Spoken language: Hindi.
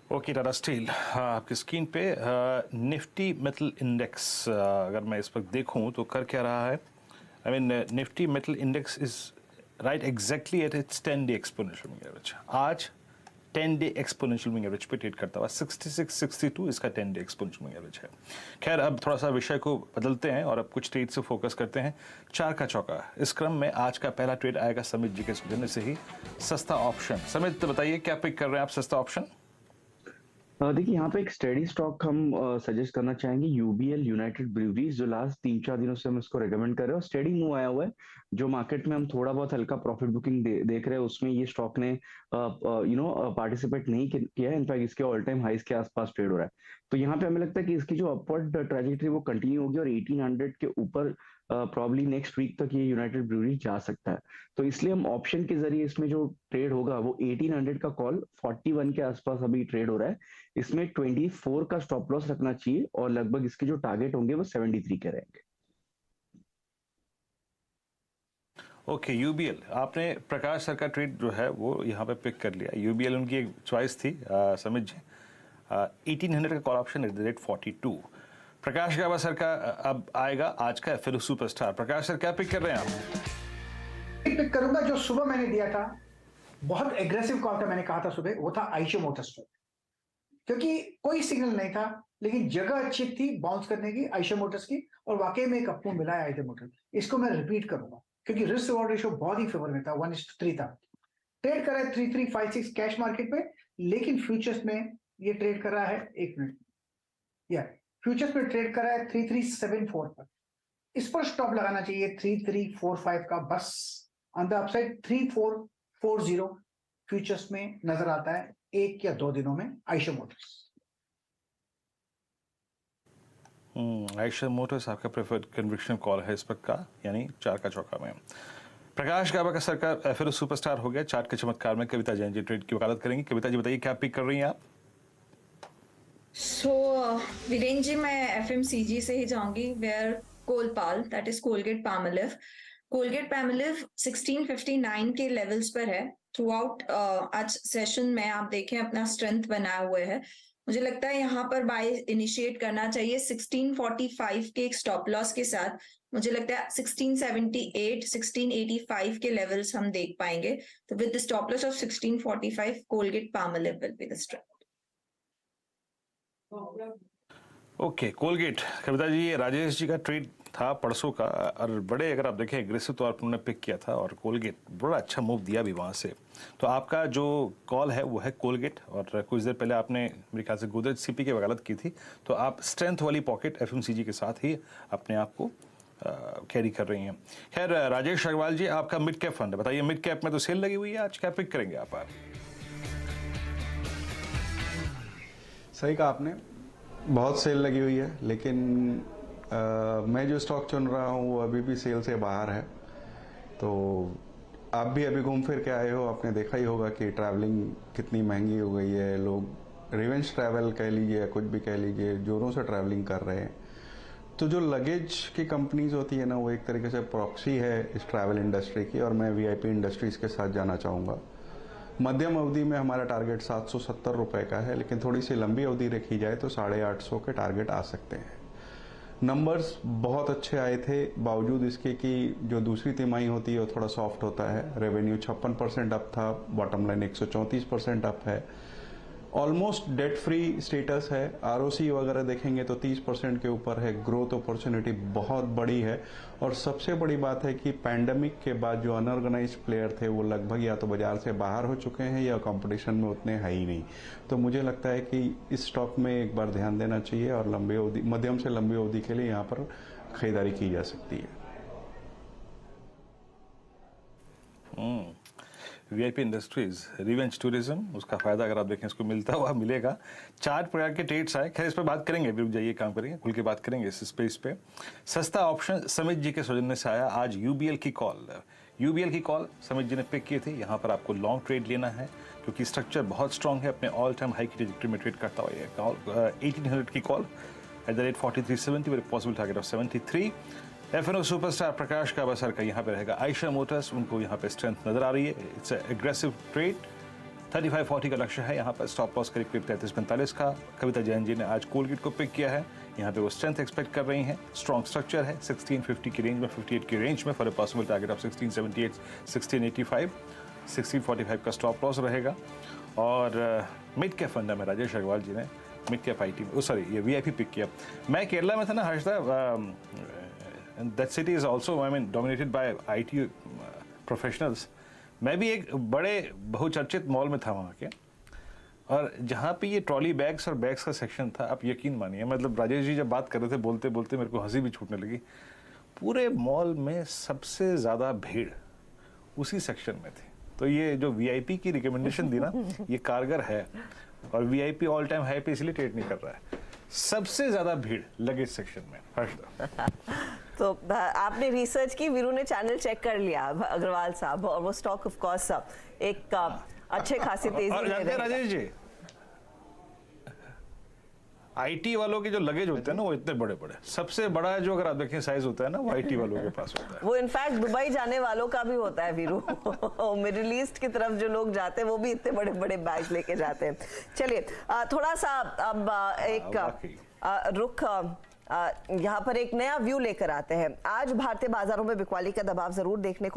ओके, टाटा स्टील आपकी स्क्रीन पे निफ्टी मेटल इंडेक्स अगर मैं इस वक्त देखूं तो कर क्या रहा है। I mean Nifty metal index is right exactly at its 10 day exponential moving average. आज 10 डे एक्सपोनेंशियल मूविंग एवरेज पे ट्रेड करता हुआ 66-62 इसका 10 डे एक्सपोनेंशियल मूविंग एवरेज है। खैर, अब थोड़ा सा विषय को बदलते हैं और अब कुछ ट्रेड से फोकस करते हैं। चार का चौका, इस क्रम में आज का पहला ट्रेड आएगा समित जी के सुझाव से ही सस्ता ऑप्शन। समित, बताइए क्या पिक कर रहे हैं आप सस्ता ऑप्शन? देखिए यहाँ पे एक स्टडी स्टॉक हम सजेस्ट करना चाहेंगे, यूबीएल यूनाइटेड ब्रूवरीज, जो लास्ट 3-4 दिनों से हम इसको रेकमेंड कर रहे हैं और स्टडी मूव आया हुआ है। जो मार्केट में हम थोड़ा बहुत हल्का प्रॉफिट बुकिंग देख रहे हैं, उसमें ये स्टॉक ने पार्टिसिपेट नहीं किया है। इनफैक्ट इसके ऑल टाइम हाइस के आसपास ट्रेड हो रहा है। तो यहाँ पे हमें लगता है कि इसकी जो अपवर्ड ट्रेजेक्टरी वो कंटिन्यू होगी और 1800 के ऊपर प्रॉब्ली नेक्स्ट वीक तक ये यूनाइटेड ब्रूवरीज जा सकता है। तो इसलिए हम ऑप्शन के जरिए इसमें जो ट्रेड होगा वो 1800 का कॉल 41 के आसपास अभी ट्रेड हो रहा है। इसमें 24 का स्टॉप लॉस रखना चाहिए और लगभग इसके जो टारगेट होंगे वो 73 के रहेंगे। ओके, यूबीएल आपने प्रकाश सर का ट्रेड जो है वो यहाँ पे पिक कर लिया। यूबीएल उनकी एक चॉइस थी समित जी। 1800 का call option at the rate 42। Prakash Gaba sir का अब आएगा आज का फिर सुपरस्टार। प्रकाश सर क्या पिक कर रहे हैं आप? पिक करूंगा जो सुबह मैंने दिया था, बहुत एग्रेसिव कॉल था, मैंने कहा था सुबह, वो था आइशो मोटर्स पर, क्योंकि कोई सिग्नल नहीं था लेकिन जगह अच्छी थी बाउंस करने की आइशो मोटर्स की, और वाकई में एक अपमूव मिला है आइशो मोटर्स। इसको मैं रिपीट करूंगा क्योंकि रिस्क रिवॉर्ड रेशियो बहुत ही फेवर में था, 1:3 था। ट्रेड कर रहा है 3356 कैश मार्केट पे, लेकिन फ्यूचर्स में ये ट्रेड कर रहा है, एक मिनट, या फ्यूचर्स में ट्रेड कर रहा है 3374 पर। इस पर स्टॉप लगाना चाहिए 3345 का, बस ऑन द अपसाइड 3440 फ्यूचर्स में नजर आता है 1 या 2 दिनों में आइशो मोटर्स। आइशो मोटर्स आपका प्रेफर्ड कन्विक्शन कॉल है इस वक्त का, यानी चार का चौका में। प्रकाश गाबा का सर का फिर सुपरस्टार हो गया। चार्ट के चमत्कार में कविता जैन जी ट्रेड की वकालत करेंगी। कविता जी बताइए क्या पिक कर रही हैं आप? वीरेंद्र जी, मैं एफएमसीजी से ही जाऊंगी, where Colpal, that is Colgate Palmolive. Colgate Palmolive 1659 के लेवल्स पर है थ्रू आउट। आज सेशन में आप देखें अपना स्ट्रेंथ बनाए हुए है। मुझे लगता है यहाँ पर बाय इनिशिएट करना चाहिए 1645 के एक स्टॉप लॉस के साथ। मुझे लगता है 1678 1685 के लेवल्स हम देख पाएंगे। तो with the stop loss of 1645, Colgate Palmolive will be the strength. Okay, Colgate. Kavita ji, ये राजेश जी का ट्रेड था परसों का और बड़े, अगर आप देखें, एग्रेसिव तौर पर उन्होंने पिक किया था और कोलगेट बड़ा अच्छा मूव दिया भी वहाँ से। तो आपका जो कॉल है वो है कोलगेट, और कुछ देर पहले आपने मेरे ख्याल से गोदरेज सीपी की वकालत की थी। तो आप स्ट्रेंथ वाली पॉकेट एफएमसीजी के साथ ही अपने आप को कैरी कर रही हैं। खैर, राजेश अग्रवाल जी, आपका मिड कैप फंड है, बताइए मिड कैप में तो सेल लगी हुई है, आज क्या पिक करेंगे आप? सही कहा आपने, बहुत सेल लगी हुई है, लेकिन मैं जो स्टॉक चुन रहा हूँ वो अभी भी सेल से बाहर है। तो आप भी अभी घूम फिर के आए हो, आपने देखा ही होगा कि ट्रैवलिंग कितनी महंगी हो गई है। लोग रिवेंज ट्रैवल कह लीजिए या कुछ भी कह लीजिए, जोरों से ट्रैवलिंग कर रहे हैं। तो जो लगेज की कंपनीज होती है ना, वो एक तरीके से प्रॉक्सी है इस ट्रैवल इंडस्ट्री की, और मैं वीआईपी इंडस्ट्रीज के साथ जाना चाहूँगा। मध्यम अवधि में हमारा टारगेट 770 रुपये का है, लेकिन थोड़ी सी लंबी अवधि रखी जाए तो 850 के टारगेट आ सकते हैं। नंबर्स बहुत अच्छे आए थे, बावजूद इसके कि जो दूसरी तिमाही होती है वो थोड़ा सॉफ्ट होता है। रेवेन्यू 56% अप था, बॉटम लाइन 134% अप है, ऑलमोस्ट डेट फ्री स्टेटस है। आरओसी वगैरह देखेंगे तो 30% के ऊपर है। ग्रोथ अपॉर्चुनिटी बहुत बड़ी है, और सबसे बड़ी बात है कि पैंडेमिक के बाद जो अनऑर्गेनाइज्ड प्लेयर थे वो लगभग या तो बाजार से बाहर हो चुके हैं या कंपटीशन में उतने है ही नहीं। तो मुझे लगता है कि इस स्टॉक में एक बार ध्यान देना चाहिए और लंबी अवधि, मध्यम से लंबी अवधि के लिए यहाँ पर खरीदारी की जा सकती है। वीआईपी इंडस्ट्रीज, रिवेंज टूरिज्म, उसका फायदा अगर आप देखें इसको मिलता हुआ मिलेगा। 4 प्रकार के ट्रेड्स आए, खैर इस पर बात करेंगे, रुक जाइए, काम करेंगे, खुल के बात करेंगे इस स्पेस पे। सस्ता ऑप्शन समित जी के सौजन्य से आया आज यूबीएल की कॉल। यूबीएल की कॉल समित जी ने पिक की थी। यहाँ पर आपको लॉन्ग ट्रेड लेना है क्योंकि स्ट्रक्चर बहुत स्ट्रॉन्ग है, अपने ऑल टाइम हाई की ट्रेजेक्टरी में ट्रेड करता हुआ है। कॉल 1800 की call at the rate 4370 with possible target of 73। F N O superstar Prakash Gaba sir का यहाँ पे रहेगा आइशा मोटर्स, उनको यहाँ पे स्ट्रेंथ नजर आ रही है। इट्स एग्रेसिव ट्रेड 3540 का लक्ष्य है। यहाँ पर स्टॉप लॉस करीब 3345 का। कविता जैन जी ने आज कोलगेट को पिक किया है। यहाँ पे वो स्ट्रेंथ एक्सपेक्ट कर रही हैं। स्ट्रॉन्ग स्ट्रक्चर है 1650 की रेंज में, 58 की रेंज में, for a possible target of 1678, 1685, 1645 का स्टॉप लॉस रहेगा। और मिड कैप फंडा में राजेश अग्रवाल जी ने मिड कैप आईटी सॉरी ये वीआईपी पिक किया। मैं केरला में था ना Harshada, that city is also I mean dominated by IT professionals. मैं भी एक बड़े बहुचर्चित मॉल में था वहाँ के, और जहाँ पे ये ट्रॉली बैग्स और बैग्स का सेक्शन था, आप यकीन मानिए, मतलब राजेश जी जब बात कर रहे थे बोलते बोलते मेरे को हंसी भी छूटने लगी। पूरे मॉल में सबसे ज़्यादा भीड़ उसी सेक्शन में थी। तो ये जो वीआईपी की रिकमेंडेशन दी ना, ये कारगर है। और वीआईपी ऑल टाइम हाई पे इसलिए ट्रेड नहीं कर रहा है, सबसे ज़्यादा भीड़ लगेज सेक्शन में। हर्षदा तो आपने रिसर्च की, वीरू ने चैनल चेक कर लिया अग्रवाल साहब, और वो स्टॉक ऑफ कोर्स एक अच्छे खासी तेजी और में जानते हैं रहेगा। राजेश जी, आईटी वालों के जो लगेज होते हैं ना वो इतने बड़े बड़े, सबसे बड़ा जो अगर आप देखें साइज होता है ना वो आईटी वालों के पास होता है। वो इनफैक्ट दुबई जाने वालों का भी होता है वीरू। मिडिल ईस्ट की तरफ जो लोग जाते हैं वो भी इतने बड़े बड़े बैग लेके जाते हैं। चलिए थोड़ा सा अब एक रुख यहाँ पर एक नया व्यू लेकर आते हैं। आज भारतीय बाजारों में बिकवाली का दबाव जरूर देखने को